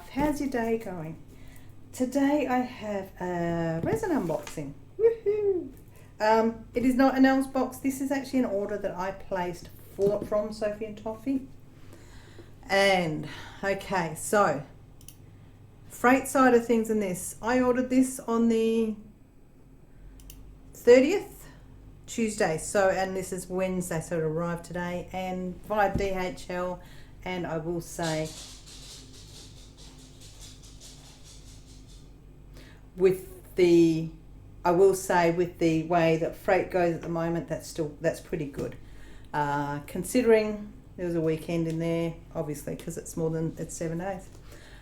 stuff. How's your day going? Today I have a resin unboxing. Woohoo! It is not an Elves box. This is actually an order that I placed from Sophie and Toffee. And okay, so freight side of things in this. I ordered this on the 30th, Tuesday. So, and this is Wednesday, so it arrived today and via DHL. And I will say, with the way that freight goes at the moment, that's pretty good. Considering there was a weekend in there, obviously, because it's 7 days.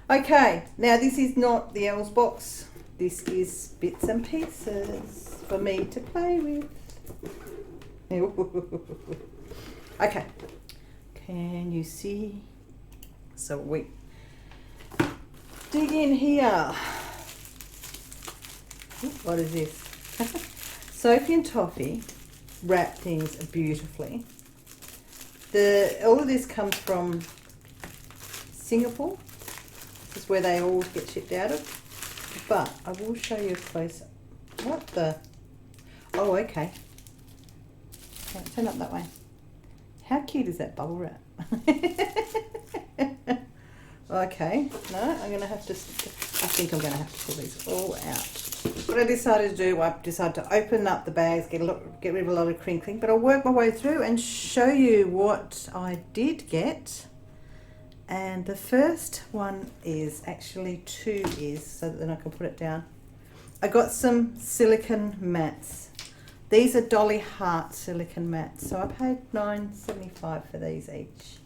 Okay, now this is not the Elves box. This is bits and pieces for me to play with. Okay, can you see? So we dig in here. What is this? Sophie and Toffee wrap things beautifully. All of this comes from Singapore. This is where they all get shipped out of. But I will show you a close up. What the? Oh, okay. Right, turn up that way. How cute is that bubble wrap? Okay, no, I think I'm going to have to pull these all out. What I decided to do, I decided to open up the bags, get rid of a lot of crinkling, but I'll work my way through and show you what I did get. And the first one is actually so that then I can put it down. I got some silicone mats. These are Dolly Heart silicone mats. So I paid $9.75 for these each.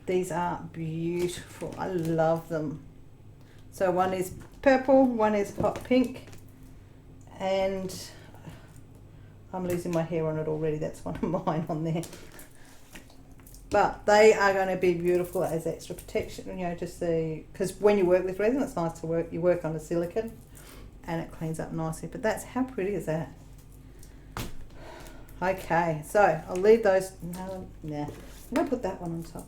These are beautiful. I love them. So one is purple, one is hot pink, and I'm losing my hair on it already. That's one of mine on there. But they are going to be beautiful as extra protection, because when you work with resin, it's nice to you work on a silicone and it cleans up nicely. But how pretty is that? Okay, so I'll leave those. I'm going to put that one on top.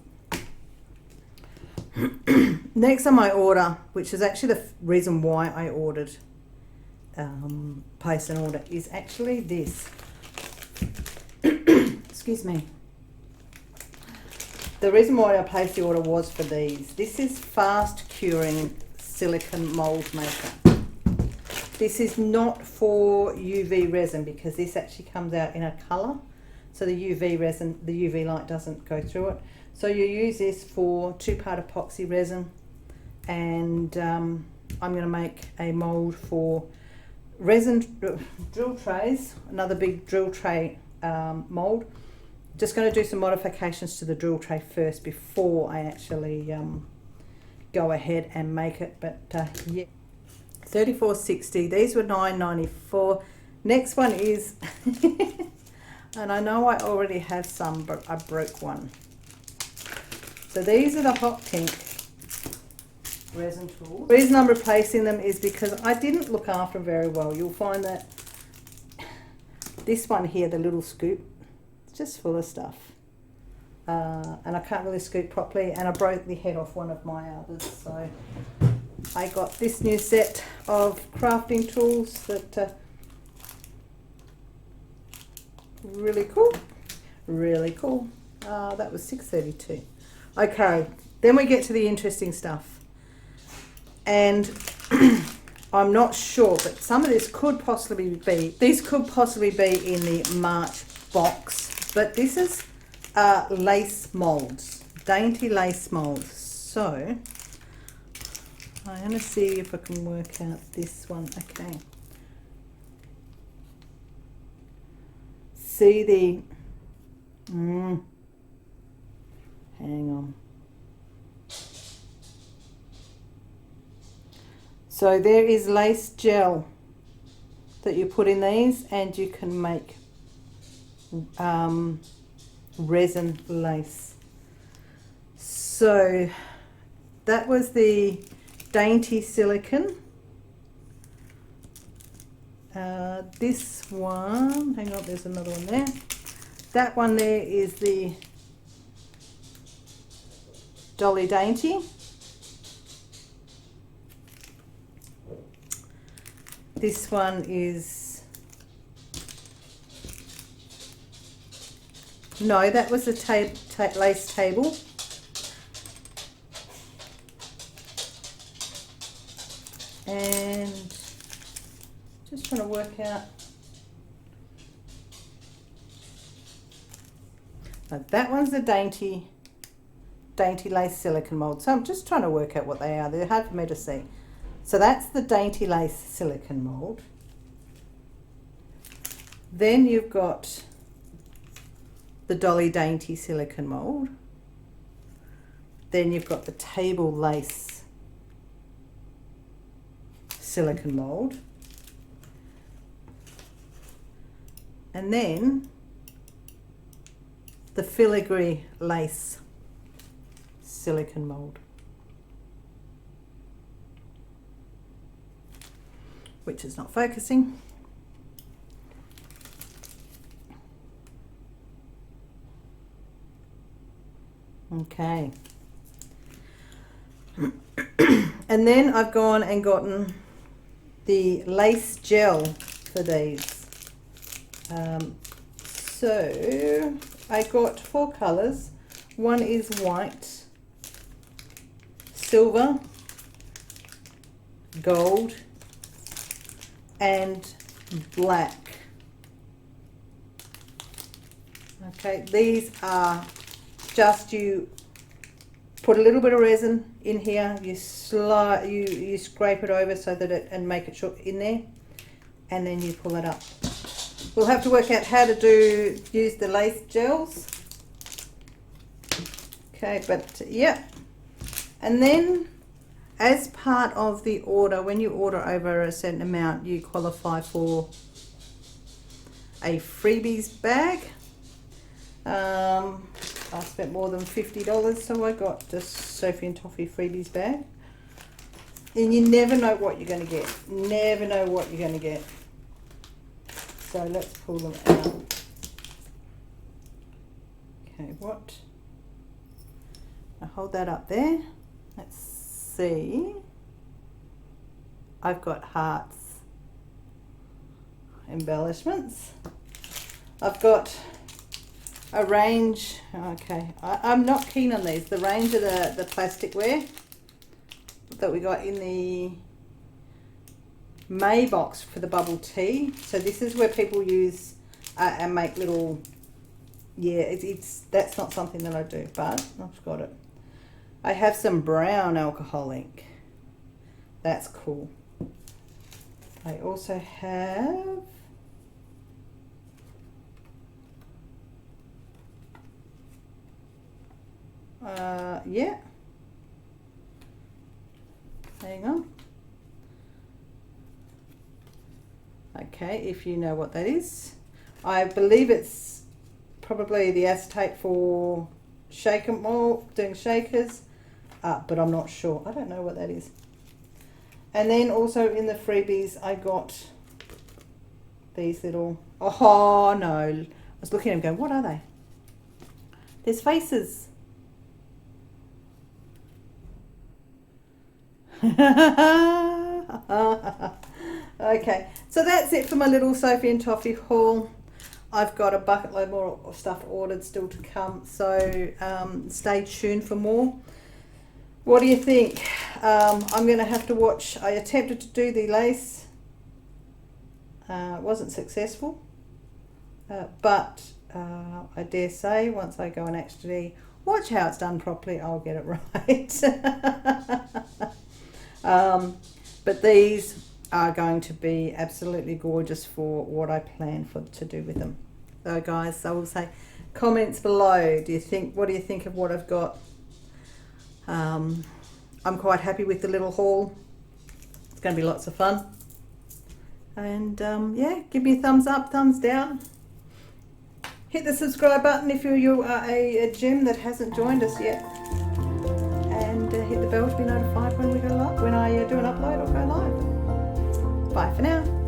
Next on my order, which is actually the reason why I ordered, placed an order, is actually this. Excuse me. The reason why I placed the order was for these. This is fast curing silicone mold maker. This is not for UV resin because this actually comes out in a colour. So the UV resin, the UV light doesn't go through it. So you use this for 2-part epoxy resin, and I'm going to make a mould for resin drill trays, another big drill tray mould. Just going to do some modifications to the drill tray first before I actually go ahead and make it. But yeah, $34.60. These were $9.94. Next one is, and I know I already have some, but I broke one. So these are the hot pink resin tools. The reason I'm replacing them is because I didn't look after them very well. You'll find that this one here, the little scoop, it's just full of stuff. And I can't really scoop properly, and I broke the head off one of my others. So I got this new set of crafting tools that really cool. Really cool. That was $6.32. Okay, then we get to the interesting stuff, and I'm not sure, but some of this could possibly be, these could possibly be in the March box, but this is lace molds, Dainty lace molds. So I'm going to see if I can work out this one. Okay, see the hang on. So there is lace gel that you put in these, and you can make resin lace. So that was the Dainty silicone. This one, hang on, there's another one there. That one there is the Dolly Dainty. This one is, no, that was a lace table. And just trying to work out. Now that one's the Dainty lace silicone mold. So I'm just trying to work out what they are. They're hard for me to see. So that's the Dainty lace silicone mold. Then you've got the Dolly Dainty silicone mold. Then you've got the table lace silicone mold. And then the Filigree lace silicone mold, which is not focusing. Okay. And then I've gone and gotten the lace gel for these. So I got 4 colours. One is white, silver, gold, and black. Okay, these are just, you put a little bit of resin in here, you scrape it over so that it, and make it short in there, and then you pull it up. We'll have to work out how to use the lace gels. Okay, but yeah. And then as part of the order, when you order over a certain amount, you qualify for a freebies bag. I spent more than $50, so I got the Sophie and Toffee freebies bag. And you never know what you're going to get. Never know what you're going to get. So let's pull them out. Okay, what? I'll hold that up there. Let's see. I've got hearts, embellishments. I've got a range. Okay, I'm not keen on these. The range of the plasticware that we got in the May box for the bubble tea. So this is where people use and make little, yeah, that's not something that I do, but I've got it. I have some brown alcohol ink. That's cool. I also have yeah, hang on. Okay, if you know what that is. I believe it's probably the acetate for shaker mold, doing shakers, but I'm not sure. I don't know what that is. And then also in the freebies, I got these little, oh no, I was looking at them going, what are they? There's faces. Okay, so that's it for my little Sophie and Toffee haul. I've got a bucket load more stuff ordered still to come, so stay tuned for more. What do you think? I'm going to have to watch. I attempted to do the lace. Wasn't successful, but I dare say once I go and actually watch how it's done properly, I'll get it right. But these are going to be absolutely gorgeous for what I plan to do with them. So guys, I will say comments below. What do you think of what I've got? I'm quite happy with the little haul. It's going to be lots of fun. And yeah, give me a thumbs up, thumbs down. Hit the subscribe button if you are a gem that hasn't joined us yet. And hit the bell to be notified when we go live, when I do an upload or go live. Bye for now.